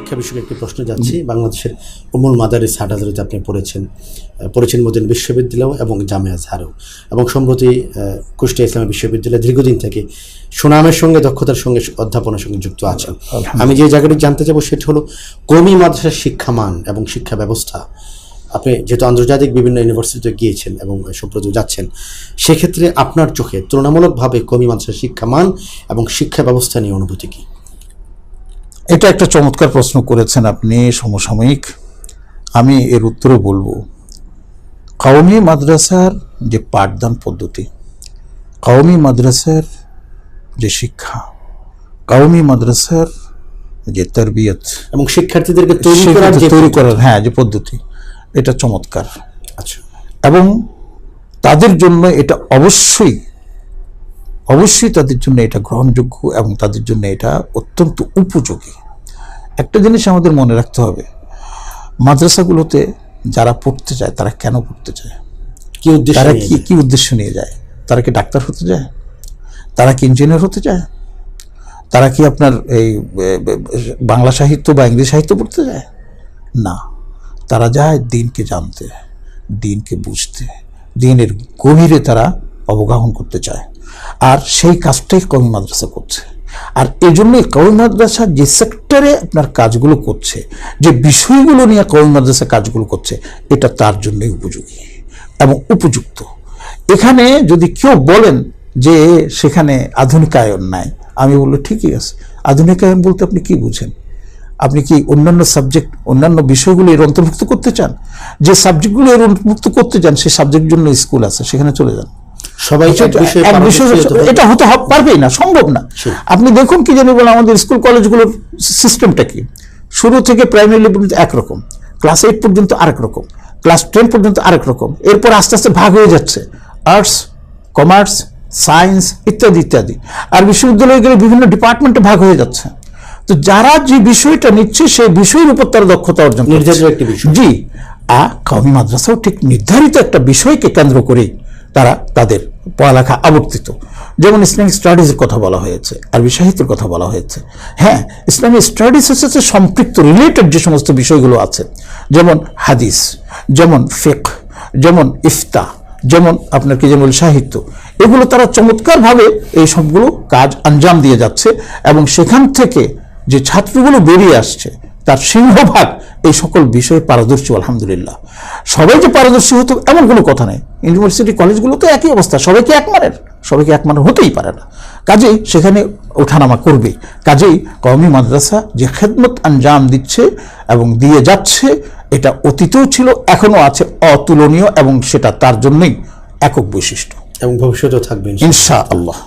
শিক্ষা বিষয়ক একটি প্রশ্ন যাচ্ছি। বাংলাদেশের উম্মুল মাদারিস হাটহাজারীতে আপনি পড়েছেন মদিনা বিশ্ববিদ্যালয় এবং জামিয়া আজহারেও, এবং সম্প্রতি কুষ্টিয়া ইসলামী বিশ্ববিদ্যালয়ে দীর্ঘদিন থেকে সুনামের সঙ্গে দক্ষতার সঙ্গে অধ্যাপনার সঙ্গে যুক্ত আছেন। আমি যে জায়গাটি জানতে চাবো সেটি হলো কওমি মাদ্রাসার শিক্ষামান এবং শিক্ষা ব্যবস্থা। আপনি যেহেতু আন্তর্জাতিক বিভিন্ন ইউনিভার্সিটিতে গিয়েছেন এবং সম্প্রতি যাচ্ছেন, সেক্ষেত্রে আপনার চোখে তুলনামূলকভাবে কওমি মাদ্রাসার শিক্ষামান এবং শিক্ষা ব্যবস্থা নিয়ে অনুভূতি কী? এটা একটা চমৎকার প্রশ্ন করেছেন আপনি, সমসাময়িক। আমি এর উত্তরে বলবো, কওমি মাদ্রাসার যে পাঠদান পদ্ধতি, কওমি মাদ্রাসার যে শিক্ষা, কওমি মাদ্রাসার যে তারবিয়ত এবং শিক্ষার্থীদেরকে তৈরি করার যে পদ্ধতি, এটা চমৎকার। আচ্ছা। এবং তাদের জন্য এটা অবশ্যই তাদের জন্য এটা গ্রহণযোগ্য এবং তাদের জন্য এটা অত্যন্ত উপযোগী। একটা জিনিস আমাদের মনে রাখতে হবে, মাদ্রাসাগুলোতে যারা পড়তে যায় তারা কেন পড়তে যায়, কি উদ্দেশ্য নিয়ে যায়? তারা কি ডাক্তার হতে যায়? তারা কি ইঞ্জিনিয়ার হতে যায়? তারা কি আপনার এই বাংলা সাহিত্য বা ইংরেজি সাহিত্য পড়তে যায়? না, তারা যায় দিনকে জানতে, দিনকে বুঝতে, দিনের গভীরে তারা অবগাহন করতে চায়। আর সেই কাজটাই কওমি মাদ্রাসা করছে। আর এই জন্যই কওমি মাদ্রাসা যে সেক্টরে আপনার কাজগুলো করছে, যে বিষয়গুলো নিয়ে কওমি মাদ্রাসা কাজগুলো করছে, এটা তার জন্যই উপযোগী এবং উপযুক্ত। এখানে যদি কেউ বলেন যে সেখানে আধুনিকায়ন নাই, আমি বললো ঠিকই আছে। আধুনিকায়ন বলতে আপনি কি বুঝেন? আপনি কি অন্যান্য সাবজেক্ট, অন্যান্য বিষয়গুলো এর অন্তর্ভুক্ত করতে চান? যে সাবজেক্টগুলো এর অন্তর্ভুক্ত করতে চান, সেই সাবজেক্টের জন্য স্কুল আছে, সেখানে চলে যান। সবাই এটা হতে পারবেই না, সম্ভব না। আপনি দেখুন কি জানি বলেন, আমাদের স্কুল কলেজগুলোর সিস্টেমটা কি, শুরু থেকে প্রাইমারি লেভেল পর্যন্ত একরকম, ক্লাস 8 পর্যন্ত আরেক রকম, ক্লাস 10 পর্যন্ত আরেক রকম, এরপর আস্তে আস্তে ভাগ হয়ে যাচ্ছে, আর্টস, কমার্স, সায়েন্স ইত্যাদি ইত্যাদি। আর বিশ্ববিদ্যালয়ে গেলে বিভিন্ন ডিপার্টমেন্টে ভাগ হয়ে যাচ্ছে। তো যারা যে বিষয়টা নিচ্ছে সেই বিষয়ের উপর তারা দক্ষতা অর্জন করছে। জি, কওমি মাদ্রাসাও ঠিক নির্ধারিত একটা বিষয়কে কেন্দ্র করেই তারা তাদের পড়ালেখা আবর্তিত। যেমন ইসলামিক স্টাডিজের কথা বলা হয়েছে, আরবি সাহিত্যের কথা বলা হয়েছে। হ্যাঁ, ইসলামিক স্টাডিজ হচ্ছে সম্পৃক্ত, রিলেটেড যে সমস্ত বিষয়গুলো আছে, যেমন হাদিস, যেমন ফিকহ, যেমন ইফতা, যেমন আপনার কি যেমন সাহিত্য, এগুলো তারা চমৎকারভাবে এই সবগুলো কাজ আঞ্জাম দিয়ে যাচ্ছে। এবং সেখান থেকে যে ছাত্রগুলো বেরিয়ে আসছে তার সিংহভাগ এই সকল বিষয়ে পারদর্শী। আলহামদুলিল্লাহ, সবাই যে পারদর্শী হতো এমন কোনো কথা নেই। ইউনিভার্সিটি কলেজগুলো তো একই অবস্থা, সবাইকে এক মানের হতেই পারে না। কাজেই সেখানে ওঠানামা করবে। কাজেই কওমি মাদ্রাসা যে খেদমত আঞ্জাম দিচ্ছে এবং দিয়ে যাচ্ছে, এটা অতীতেও ছিল, এখনো আছে, অতুলনীয়, এবং সেটা তার জন্যই একক বৈশিষ্ট্য এবং ভবিষ্যতেও থাকবে ইনশাআল্লাহ।